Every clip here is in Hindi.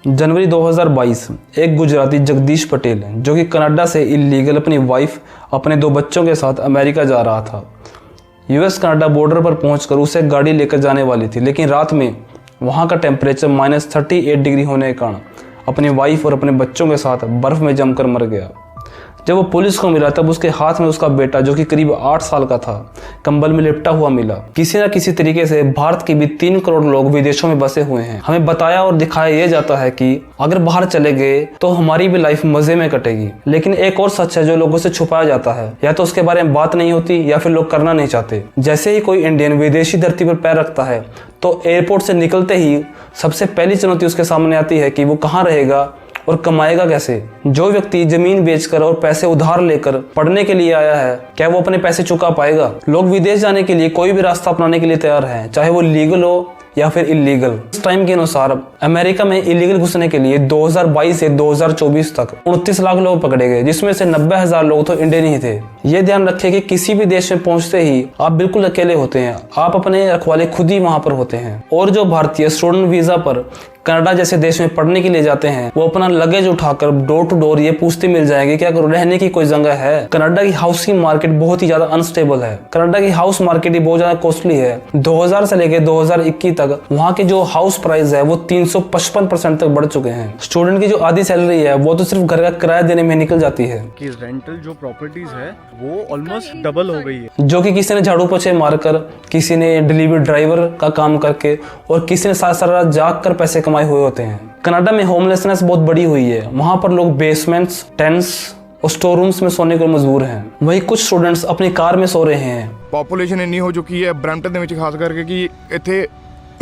जनवरी 2022 एक गुजराती जगदीश पटेल जो कि कनाडा से इलीगल अपनी वाइफ अपने 2 बच्चों के साथ अमेरिका जा रहा था। यूएस कनाडा बॉर्डर पर पहुंचकर उसे गाड़ी लेकर जाने वाली थी, लेकिन रात में वहां का टेम्परेचर -38 डिग्री होने के कारण अपनी वाइफ और अपने बच्चों के साथ बर्फ़ में जमकर मर गया। जब वो पुलिस को मिला तब उसके हाथ में उसका बेटा जो कि करीब 8 साल का था कंबल में लिपटा हुआ मिला। किसी न किसी तरीके से भारत के भी 3 करोड़ लोग विदेशों में बसे हुए हैं। हमें बताया और दिखाया यह जाता है कि अगर बाहर चले गए तो हमारी भी लाइफ मजे में कटेगी, लेकिन एक और सच है जो लोगों से छुपाया जाता है। या तो उसके बारे में बात नहीं होती या फिर लोग करना नहीं चाहते। जैसे ही कोई इंडियन विदेशी धरती पर पैर रखता है तो एयरपोर्ट से निकलते ही सबसे पहली चुनौती उसके सामने आती है कि वो कहाँ रहेगा और कमाएगा कैसे। जो व्यक्ति जमीन बेचकर और पैसे उधार लेकर पढ़ने के लिए आया है, क्या वो अपने पैसे चुका पाएगा? लोग विदेश जाने के लिए कोई भी रास्ता अपनाने के लिए तैयार हैं, चाहे वो लीगल हो या फिर इलीगल। इस टाइम के अनुसार अमेरिका में इलीगल घुसने के लिए 2022 से 2024 तक 29 लाख लोग पकड़े गए, जिसमें से 90,000 लोग तो इंडियन ही थे। ये ध्यान रखें कि किसी भी देश में पहुंचते ही आप बिल्कुल अकेले होते हैं, आप अपने रखवाले खुद ही वहां पर होते हैं। और जो भारतीय स्टूडेंट वीजा पर कनाडा जैसे देश में पढ़ने के लिए जाते हैं, वो अपना लगेज उठाकर डोर टू डोर ये पूछते मिल जाएंगे क्या रहने की कोई जगह है। कनाडा की हाउसिंग मार्केट बहुत ही ज्यादा अनस्टेबल है। कनाडा की हाउस मार्केट ही बहुत ज्यादा कॉस्टली है। 2000 से लेकर 2021 तक वहाँ के जो हाउस प्राइस है वो 355% तक बढ़ चुके हैं। स्टूडेंट की जो आधी सैलरी है वो तो सिर्फ घर का किराया देने में निकल जाती है कि रेंटल जो प्रॉपर्टीज है वो ऑलमोस्ट डबल हो गई है। जो कि किसी ने झाड़ू पोछे मारकर, किसी ने डिलीवरी ड्राइवर का काम करके और किसी ने सारी रात जाग कर पैसे कमाए हुए होते हैं। कनाडा में होमलेसनेस बहुत बड़ी हुई है। वहाँ पर लोग बेसमेंट्स, टेंट्स और स्टोर रूम्स में सोने को मजबूर हैं। वहीं कुछ स्टूडेंट्स अपनी कार में सो रहे हैं। पॉपुलेशन इतनी हो चुकी है ब्रैम्पटन ਦੇ ਵਿੱਚ ਖਾਸ ਕਰਕੇ कि ਇੱਥੇ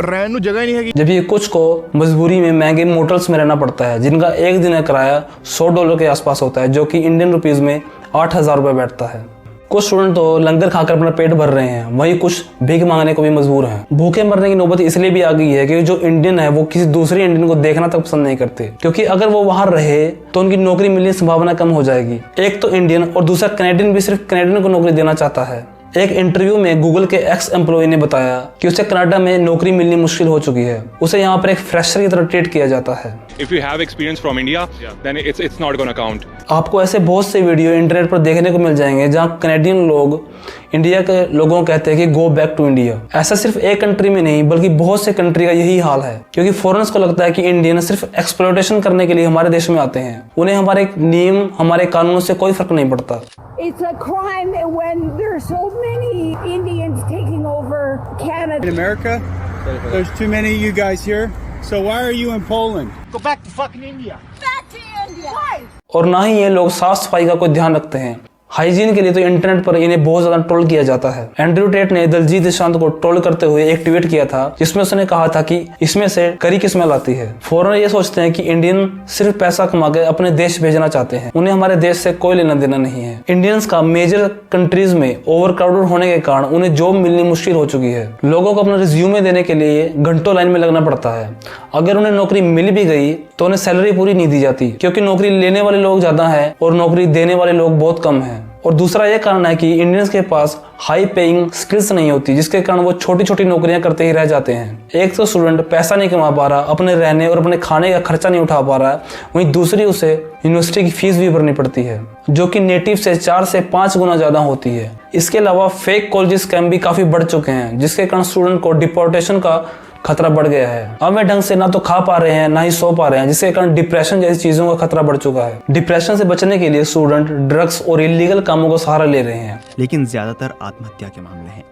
रहने ਨੂੰ जगह ही नहीं है। जब ये कुछ को मजबूरी में महंगे मोटल्स में रहना पड़ता है, जिनका एक दिन का किराया $100 के आसपास होता है, जो कि इंडियन रुपीज में 8,000 रुपये बैठता है। कुछ स्टूडेंट तो लंगर खाकर अपना पेट भर रहे हैं, वहीं कुछ भीख मांगने को भी मजबूर हैं। भूखे मरने की नौबत इसलिए भी आ गई है कि जो इंडियन है वो किसी दूसरे इंडियन को देखना तक पसंद नहीं करते, क्योंकि अगर वो वहां रहे तो उनकी नौकरी मिलने की संभावना कम हो जाएगी। एक तो इंडियन और दूसरा कनेडियन भी सिर्फ कनेडियन को नौकरी देना चाहता है। एक इंटरव्यू में गूगल के एक्स एम्प्लॉय ने बताया कि उसे कनाडा में नौकरी मिलनी मुश्किल हो चुकी है। उसे यहाँ पर एक फ्रेशर की तरह ट्रीट किया जाता है। If you have experience from India, then it's not gonna count. आपको ऐसे बहुत से वीडियो इंटरनेट पर देखने को मिल जाएंगे जहाँ कनेडियन लोग इंडिया के लोगों को कहते हैं कि गो बैक टू इंडिया। ऐसा सिर्फ एक कंट्री में नहीं बल्कि बहुत से कंट्री का यही हाल है, क्योंकि फॉरेनर्स को लगता है कि इंडियन सिर्फ एक्सप्लॉयटेशन करने के लिए हमारे देश में आते हैं। उन्हें हमारे नियम, हमारे कानूनों से कोई फर्क नहीं पड़ता। It's a crime when there's so many Indians taking over Canada. In America, there's too many of you guys here. So why are you in Poland? Go back to fucking India. Back to India. Why? और ना ही ये लोग साफ सफाई का कोई ध्यान रखते हैं। हाइजीन के लिए तो इंटरनेट पर इन्हें बहुत ज्यादा ट्रोल किया जाता है। एंड्रयू टेट ने दलजीत दोसांझ को ट्रोल करते हुए एक ट्वीट किया था, जिसमें उसने कहा था कि इसमें से करी की स्मेल आती है। फॉरेनर ये सोचते हैं कि इंडियन सिर्फ पैसा कमा के अपने देश भेजना चाहते हैं, उन्हें हमारे देश से कोई लेना देना नहीं है। इंडियंस का मेजर कंट्रीज में ओवर क्राउडेड होने के कारण उन्हें जॉब मिलनी मुश्किल हो चुकी है। लोगों को अपना रिज्यूमे देने के लिए घंटों लाइन में लगना पड़ता है। अगर उन्हें नौकरी मिल भी गई तो उन्हें सैलरी पूरी नहीं दी जाती, क्योंकि नौकरी लेने वाले लोग ज्यादा है और नौकरी देने वाले लोग बहुत कम है। और दूसरा यह कारण है कि इंडियंस के पास हाई पेइंग स्किल्स नहीं होती, जिसके कारण वो छोटी छोटी नौकरियां करते ही रह जाते हैं। एक तो स्टूडेंट पैसा नहीं कमा पा रहा, अपने रहने और अपने खाने का खर्चा नहीं उठा पा रहा है, वहीं दूसरी उसे यूनिवर्सिटी की फीस भी भरनी पड़ती है, जो कि नेटिव से 4 से 5 गुना ज्यादा होती है। इसके अलावा फेक कॉलेज स्कैम भी काफी बढ़ चुके हैं, जिसके कारण स्टूडेंट को डिपोर्टेशन का खतरा बढ़ गया है। अब वे ढंग से ना तो खा पा रहे हैं ना ही सो पा रहे हैं, जिसके कारण डिप्रेशन जैसी चीजों का खतरा बढ़ चुका है। डिप्रेशन से बचने के लिए स्टूडेंट ड्रग्स और इलीगल कामों का सहारा ले रहे हैं, लेकिन ज्यादातर आत्महत्या के मामले हैं।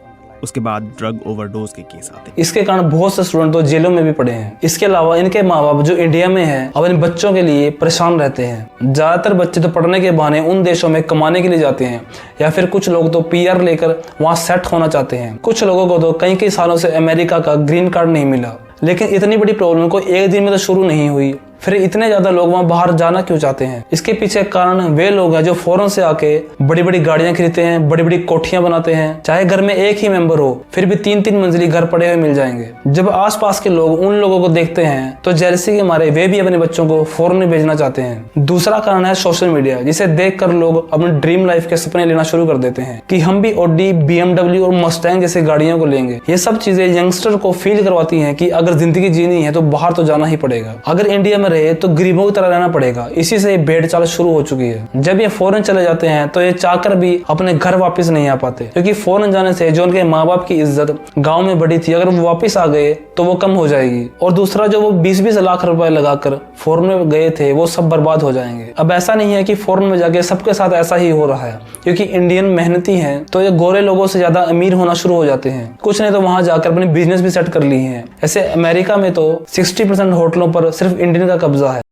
उसके बाद ड्रग ओवरडोज के केस आते हैं। इसके कारण बहुत से स्टूडेंट तो जेलों में भी पड़े हैं। इसके अलावा इनके माँ बाप जो इंडिया में हैं, अपने बच्चों के लिए परेशान रहते हैं। ज्यादातर बच्चे तो पढ़ने के बहाने उन देशों में कमाने के लिए जाते हैं, या फिर कुछ लोग तो PR लेकर वहाँ सेट होना चाहते हैं। कुछ लोगों को तो कई सालों से अमेरिका का ग्रीन कार्ड नहीं मिला। लेकिन इतनी बड़ी प्रॉब्लम को एक दिन में तो शुरू नहीं हुई, फिर इतने ज्यादा लोग वहाँ बाहर जाना क्यों चाहते हैं? इसके पीछे कारण वे लोग हैं जो फॉरेन से आके बड़ी बड़ी गाड़ियां खरीदते हैं, बड़ी बड़ी कोठियां बनाते हैं। चाहे घर में एक ही मेंबर हो, फिर भी 3-3 मंजिली घर पड़े हुए मिल जाएंगे। जब आसपास के लोग उन लोगों को देखते हैं तो जेलसी के मारे वे भी अपने बच्चों को फॉरेन में भेजना चाहते हैं। दूसरा कारण है सोशल मीडिया, जिसे देख कर लोग अपने ड्रीम लाइफ के सपने लेना शुरू कर देते हैं कि हम भी ऑडी, BMW और मस्टैंग जैसे गाड़ियों को लेंगे। ये सब चीजें यंगस्टर को फील करवाती है कि अगर जिंदगी जीनी है तो बाहर तो जाना ही पड़ेगा। अगर इंडिया में रहे तो गरीबों की तरह रहना पड़ेगा। इसी से ये भेड़ चाल शुरू हो चुकी है। जब ये फॉरेन चले जाते हैं तो ये चाहकर भी अपने घर वापस नहीं आ पाते, क्योंकि फॉरेन जाने से जो उनके माँ बाप की इज्जत गांव में बढ़ी थी, अगर वो वापस आ गए तो वो कम हो जाएगी। और दूसरा, जो वो 20-20 लाख रुपए लगाकर फॉरेन में गए थे वो सब बर्बाद हो जाएंगे। अब ऐसा नहीं है कि फॉरेन में जाके सबके साथ ऐसा ही हो रहा है, क्योंकि इंडियन मेहनती हैं तो ये गोरे लोगों से ज्यादा अमीर होना शुरू हो जाते हैं। कुछ ने तो वहां जाकर अपने बिजनेस भी सेट कर ली हैं। ऐसे अमेरिका में तो 60% होटलों पर सिर्फ इंडियन का कब्जा है।